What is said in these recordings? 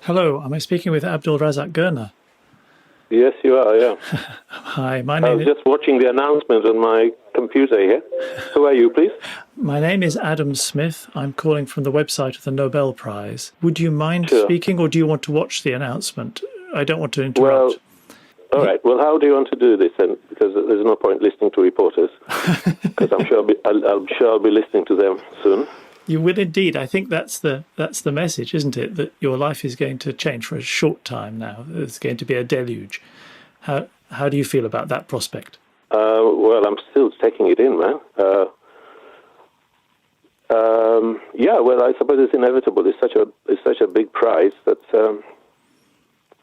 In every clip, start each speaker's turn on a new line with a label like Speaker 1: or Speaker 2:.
Speaker 1: Hello, am I speaking with Abdulrezak Gurnah?
Speaker 2: Yes, you are, yeah.
Speaker 1: Hi, my
Speaker 2: I
Speaker 1: name
Speaker 2: was just watching the announcement on my computer here. Who are you, please?
Speaker 1: My name is Adam Smith. I'm calling from the website of the Nobel Prize. Would you mind speaking, or do you want to watch the announcement? I don't want to interrupt.
Speaker 2: Well, all right. Well, how do you want to do this then? Because there's no point listening to reporters. Because I'm sure I'll be listening to them soon.
Speaker 1: You will indeed. I think that's the message, isn't it? That your life is going to change for a short time now. There's going to be a deluge. How do you feel about that prospect?
Speaker 2: Well, I'm still taking it in, man. Yeah. Well, I suppose it's inevitable. It's such a big prize that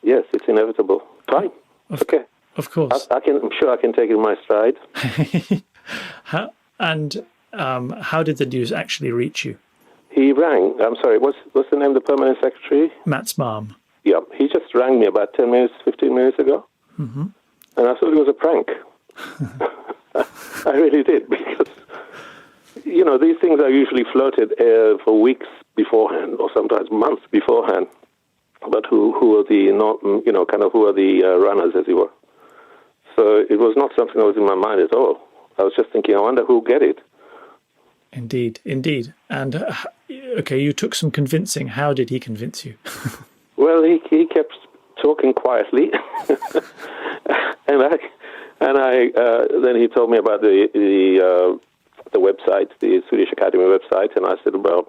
Speaker 2: yes, it's inevitable. Fine. Okay.
Speaker 1: Of course.
Speaker 2: I'm sure I can take it in my stride.
Speaker 1: How did the news actually reach you?
Speaker 2: He rang. I'm sorry. What's the name of the permanent secretary?
Speaker 1: Matt's mom.
Speaker 2: Yeah. He just rang me about 10 minutes, 15 minutes ago. Mm-hmm. And I thought it was a prank. I really did, because, these things are usually floated for weeks beforehand, or sometimes months beforehand. But who are the who are the runners, as you were? So it was not something that was in my mind at all. I was just thinking, I wonder who'll get it.
Speaker 1: Indeed. And, okay, you took some convincing. How did he convince you?
Speaker 2: Well, he kept talking quietly. and I then he told me about the website, the Swedish Academy website, and I said, well,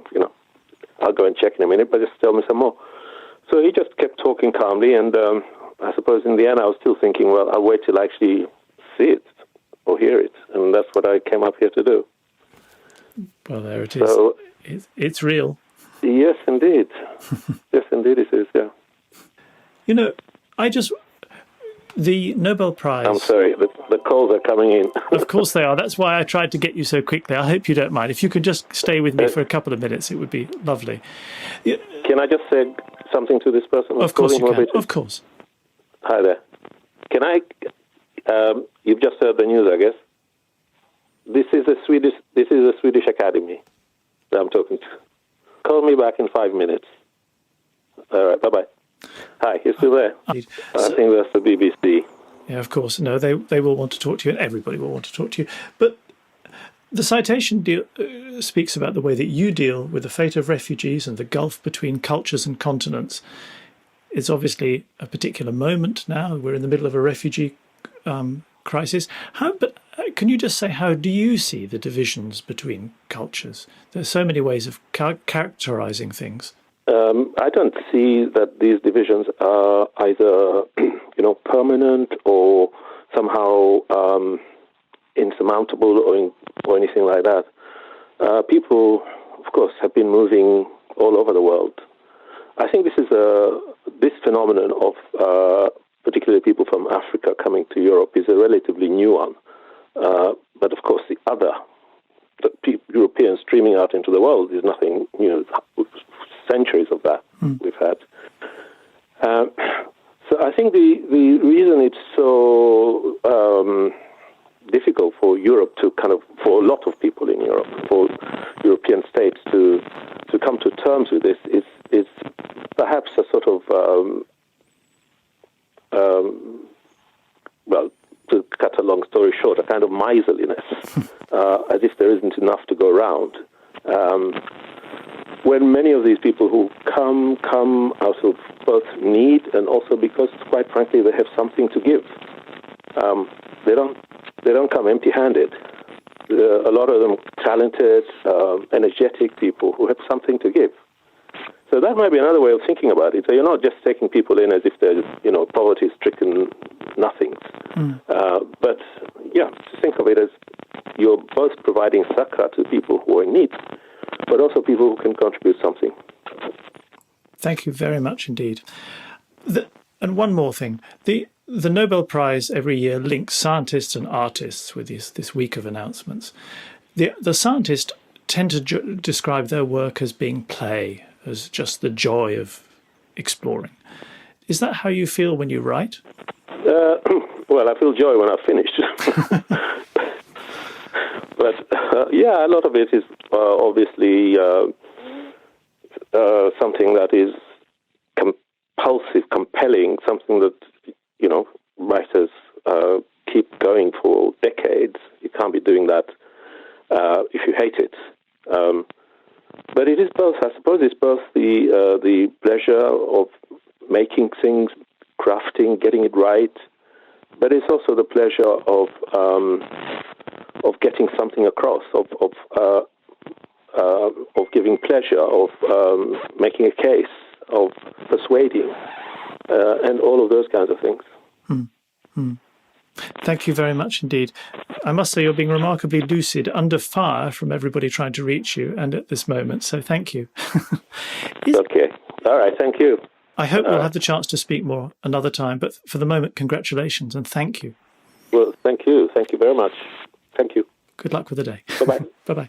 Speaker 2: I'll go and check in a minute, but just tell me some more. So he just kept talking calmly, and I suppose in the end I was still thinking, well, I'll wait till I actually see it or hear it, and that's what I came up here to do.
Speaker 1: Well, there it is. So, it's real.
Speaker 2: Yes, indeed. Yes, indeed it is, yeah.
Speaker 1: The Nobel Prize...
Speaker 2: I'm sorry, the calls are coming in.
Speaker 1: Of course they are. That's why I tried to get you so quickly. I hope you don't mind. If you could just stay with me for a couple of minutes, it would be lovely.
Speaker 2: Can I just say something to this person?
Speaker 1: Of course you can. Of course.
Speaker 2: Hi there. Can I... you've just heard the news, I guess. This is the Swedish Academy that I'm talking to. Call me back in 5 minutes. All right, bye-bye. Hi, you're still there? I think that's the BBC.
Speaker 1: Yeah, of course. No, they will want to talk to you, and everybody will want to talk to you. But the citation speaks about the way that you deal with the fate of refugees and the gulf between cultures and continents. It's obviously a particular moment now. We're in the middle of a refugee crisis. But can you just say, how do you see the divisions between cultures? There's so many ways of characterizing things.
Speaker 2: I don't see that these divisions are either, permanent or somehow insurmountable or anything like that. People, of course, have been moving all over the world. I think this phenomenon of particularly people from Africa coming to Europe is a relatively new one. But of course, the Europeans streaming out into the world is nothing new. Centuries of that we've had. So I think the reason it's so difficult for Europe for a lot of people in Europe, for European states to come to terms with this is perhaps a sort of well, to cut a long story short, a kind of miserliness, as if there isn't enough to go around. When many of these people who come out of both need and also because, quite frankly, they have something to give. They don't come empty-handed. A lot of them talented, energetic people who have something to give. So that might be another way of thinking about it. So you're not just taking people in as if they're, poverty-stricken nothings. But, yeah, to think of it as you're both providing succor to people who are in need, but also people who can contribute something.
Speaker 1: Thank you very much indeed. And one more thing. The Nobel Prize every year links scientists and artists with this week of announcements. The scientists tend to describe their work as being play, as just the joy of exploring. Is that how you feel when you write? Well,
Speaker 2: I feel joy when I've finished. But, yeah, a lot of it is obviously something that is impulsive, compelling, something that, writers keep going for decades. You can't be doing that if you hate it. But it is both. I suppose it's both the pleasure of making things, crafting, getting it right, but it's also the pleasure of getting something across, of giving pleasure, of making a case, of persuading, and all of those kinds of things.
Speaker 1: Thank you very much indeed. I must say you're being remarkably lucid, under fire from everybody trying to reach you, and at this moment, so thank you.
Speaker 2: Okay. All right, thank you.
Speaker 1: I hope we'll have the chance to speak more another time, but for the moment, congratulations and thank you.
Speaker 2: Well, thank you. Thank you very much. Thank you.
Speaker 1: Good luck with the day.
Speaker 2: Bye-bye.
Speaker 1: Bye-bye.